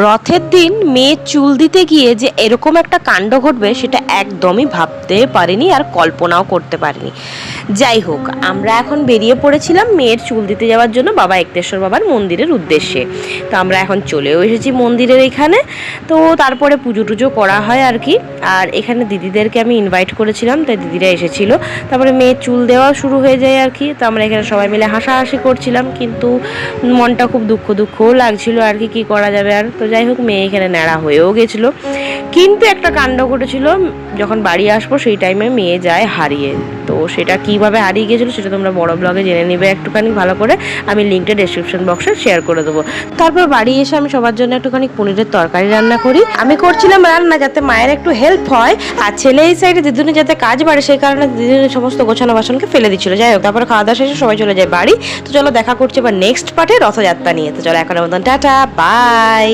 রথের দিন মেয়ের চুল দিতে গিয়ে যে এরকম একটা কাণ্ড ঘটবে সেটা একদমই ভাবতে পারিনি আর কল্পনাও করতে পারিনি। যাই হোক, আমরা এখন বেরিয়ে পড়েছিলাম মেয়ের চুল দিতে যাওয়ার জন্য বাবা একতেশ্বর বাবার মন্দিরের উদ্দেশ্যে। তো আমরা এখন চলেও এসেছি মন্দিরের এখানে। তো তারপরে পুজো টুজো করা হয় আর কি। আর এখানে দিদিদেরকে আমি ইনভাইট করেছিলাম, তাই দিদিরা এসেছিল। তারপরে মেয়ের চুল দেওয়া শুরু হয়ে যায় আর কি। তো আমরা এখানে সবাই মিলে হাসাহাসি করছিলাম, কিন্তু মনটা খুব দুঃখও লাগছিল আর কি করা যাবে আর। তো যাই হোক, মেয়ে এখানে ন্যাড়া হয়েও গেছিলো। কিন্তু একটা কাণ্ড ঘটেছিল, যখন বাড়ি আসবো সেই টাইমে মেয়ে যায় হারিয়ে। তো সেটা কিভাবে হারিয়ে গিয়েছিলো সেটা তোমরা বড় ব্লগে জেনে নেবে একটুখানি ভালো করে। আমি লিঙ্কটা ডেসক্রিপশন বক্সে শেয়ার করে দেবো। তারপর বাড়ি এসে আমি সবার জন্য একটুখানি পনিরের তরকারি রান্না করি। আমি করছিলাম রান্না যাতে মায়ের একটু হেল্প হয়, আর ছেলে এই সাইডে দিদুনি যাতে কাজ বাড়ে সেই কারণে দিদুনি সমস্ত গোছানো বাসনকে ফেলে দিচ্ছিল। যাই হোক, তারপরে খাওয়া দাওয়া শেষে সবাই চলে যায় বাড়ি। তো চলো দেখা করছি এবার নেক্সট পার্টে রথযাত্রা নিয়ে। তো চলো এখনের মতন টাটা, বাই।